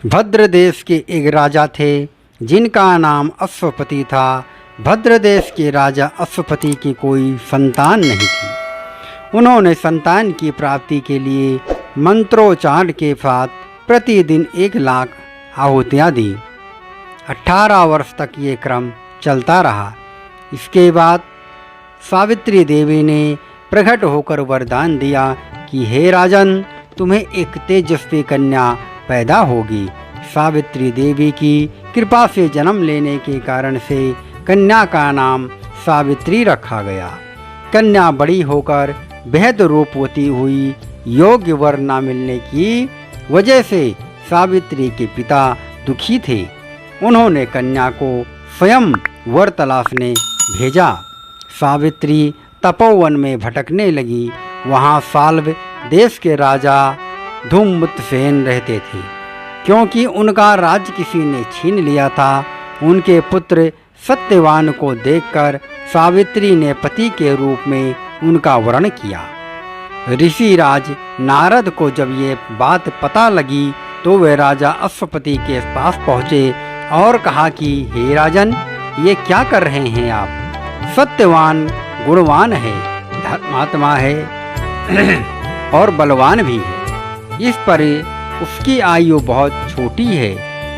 भद्र देश के एक राजा थे जिनका नाम अश्वपति था। भद्र देश के राजा अश्वपति की कोई संतान नहीं थी। उन्होंने संतान की प्राप्ति के लिए मंत्रोच्चारण के साथ प्रतिदिन 1,00,000 आहुतियाँ दी। 18 वर्ष तक ये क्रम चलता रहा। इसके बाद सावित्री देवी ने प्रकट होकर वरदान दिया कि हे राजन, तुम्हें एक तेजस्वी कन्या पैदा होगी। सावित्री देवी की कृपा से जन्म लेने के कारण से कन्या का नाम सावित्री रखा गया। कन्या बड़ी होकर बेहद रूपवती हुई। योग्य वर न मिलने की वजह से सावित्री के पिता दुखी थे। उन्होंने कन्या को स्वयं वर तलाशने भेजा। सावित्री तपोवन में भटकने लगी। वहाँ साल्व देश के राजा धूम्रसेन रहते थे। क्योंकि उनका राज्य किसी ने छीन लिया था, उनके पुत्र सत्यवान को देखकर सावित्री ने पति के रूप में उनका वर्ण किया। ऋषिराज नारद को जब ये बात पता लगी तो वे राजा अश्वपति के पास पहुँचे और कहा कि हे राजन, ये क्या कर रहे हैं आप? सत्यवान गुणवान है, धर्मात्मा है और बलवान भी है। इस पर उसकी आयु बहुत छोटी है,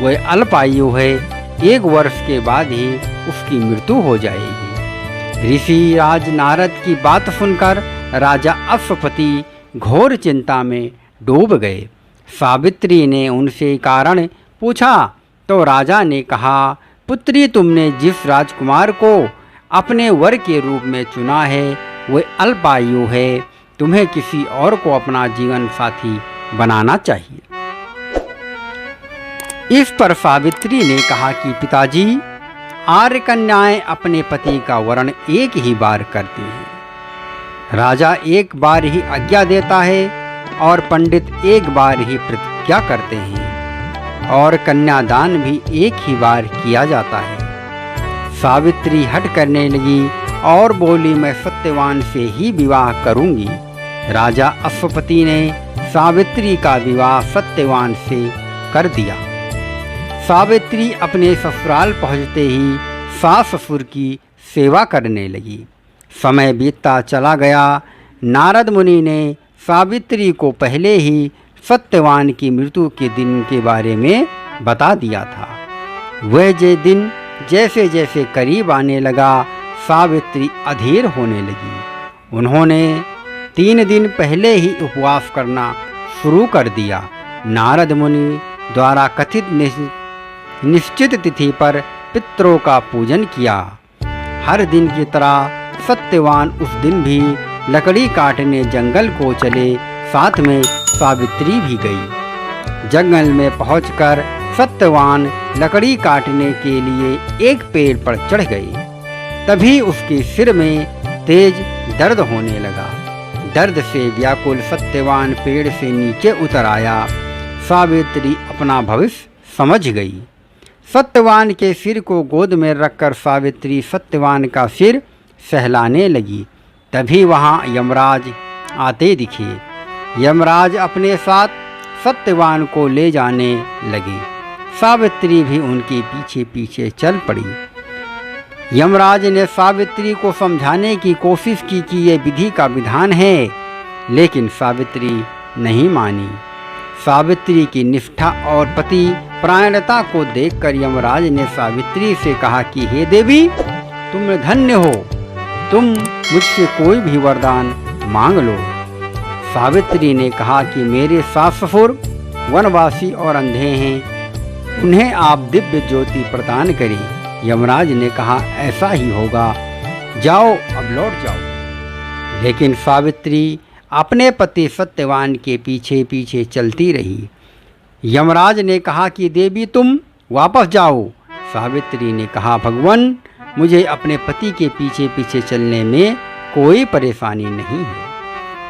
वह अल्प आयु है। 1 वर्ष के बाद ही उसकी मृत्यु हो जाएगी। ऋषिराज नारद की बात सुनकर राजा अश्वपति घोर चिंता में डूब गए। सावित्री ने उनसे कारण पूछा तो राजा ने कहा, पुत्री, तुमने जिस राजकुमार को अपने वर के रूप में चुना है वह अल्प आयु है। तुम्हें किसी और को अपना जीवन साथी बनाना चाहिए। इस पर सावित्री ने कहा कि पिताजी, आर्य कन्याएं अपने पति का वर्ण एक ही बार करती हैं। राजा एक बार ही आज्ञा देता है और पंडित एक बार ही प्रतिज्ञा करते हैं और कन्यादान भी एक ही बार किया जाता है। सावित्री हट करने लगी और बोली, मैं सत्यवान से ही विवाह करूंगी। राजा अश्वपति ने सावित्री का विवाह सत्यवान से कर दिया। सावित्री अपने ससुराल पहुँचते ही सास ससुर की सेवा करने लगी। समय बीतता चला गया। नारद मुनि ने सावित्री को पहले ही सत्यवान की मृत्यु के दिन के बारे में बता दिया था। वह जे दिन जैसे जैसे करीब आने लगा, सावित्री अधीर होने लगी। उन्होंने 3 दिन पहले ही उपवास करना शुरू कर दिया। नारद मुनि द्वारा कथित निश्चित तिथि पर पितरों का पूजन किया। हर दिन की तरह सत्यवान उस दिन भी लकड़ी काटने जंगल को चले। साथ में सावित्री भी गई। जंगल में पहुंचकर सत्यवान लकड़ी काटने के लिए एक पेड़ पर चढ़ गई। तभी उसके सिर में तेज दर्द होने लगा। दर्द से व्याकुल सत्यवान पेड़ से नीचे उतर आया। सावित्री अपना भविष्य समझ गई। सत्यवान के सिर को गोद में रखकर सावित्री सत्यवान का सिर सहलाने लगी। तभी वहाँ यमराज आते दिखे। यमराज अपने साथ सत्यवान को ले जाने लगे। सावित्री भी उनके पीछे पीछे चल पड़ी। यमराज ने सावित्री को समझाने की कोशिश की कि यह विधि का विधान है, लेकिन सावित्री नहीं मानी। सावित्री की निष्ठा और पति परायणता को देखकर यमराज ने सावित्री से कहा कि हे देवी, तुम धन्य हो, तुम मुझसे कोई भी वरदान मांग लो। सावित्री ने कहा कि मेरे सास ससुर वनवासी और अंधे हैं, उन्हें आप दिव्य ज्योति प्रदान करें। यमराज ने कहा, ऐसा ही होगा, जाओ अब लौट जाओ। लेकिन सावित्री अपने पति सत्यवान के पीछे पीछे चलती रही। यमराज ने कहा कि देवी, तुम वापस जाओ। सावित्री ने कहा, भगवान, मुझे अपने पति के पीछे पीछे चलने में कोई परेशानी नहीं है।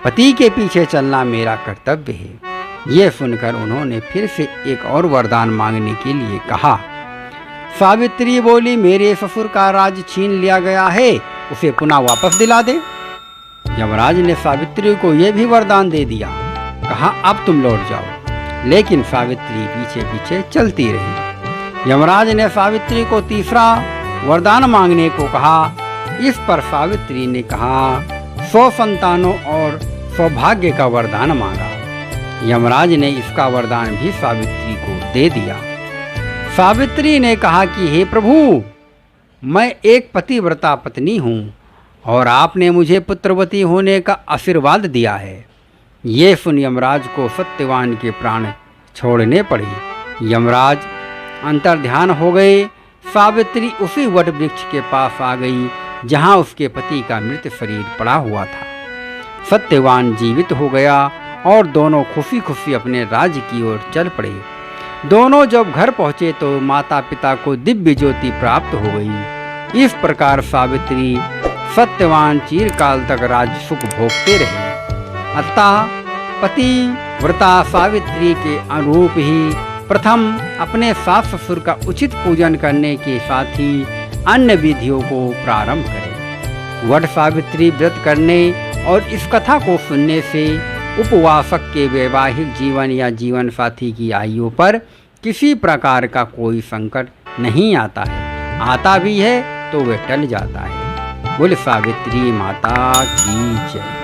पति के पीछे चलना मेरा कर्तव्य है। यह सुनकर उन्होंने फिर से एक और वरदान मांगने के लिए कहा। सावित्री बोली, मेरे ससुर का राज छीन लिया गया है, उसे पुनः वापस दिला दे। यमराज ने सावित्री को यह भी वरदान दे दिया। कहा, अब तुम लौट जाओ। लेकिन सावित्री पीछे पीछे चलती रही। यमराज ने सावित्री को तीसरा वरदान मांगने को कहा। इस पर सावित्री ने कहा 100 संतानों और सौभाग्य का वरदान मांगा। यमराज ने इसका वरदान भी सावित्री को दे दिया। सावित्री ने कहा कि हे प्रभु, मैं एक पतिव्रता पत्नी हूँ और आपने मुझे पुत्रवती होने का आशीर्वाद दिया है। ये सुन यमराज को सत्यवान के प्राण छोड़ने पड़े। यमराज अंतर्ध्यान हो गए। सावित्री उसी वट वृक्ष के पास आ गई जहाँ उसके पति का मृत शरीर पड़ा हुआ था। सत्यवान जीवित हो गया और दोनों खुशी खुशी अपने राज्य की ओर चल पड़े। दोनों जब घर पहुँचे तो माता पिता को दिव्य ज्योति प्राप्त हो गई। इस प्रकार सावित्री सत्यवान चिरकाल तक राज सुख भोगते रहे। अतः पतिव्रता सावित्री के अनुरूप ही प्रथम अपने सास ससुर का उचित पूजन करने के साथ ही अन्य विधियों को प्रारंभ करें। वट सावित्री व्रत करने और इस कथा को सुनने से उपवासक के वैवाहिक जीवन या जीवन साथी की आयु पर किसी प्रकार का कोई संकट नहीं आता है। आता भी है तो वह टल जाता है। बोले सावित्री माता की जय।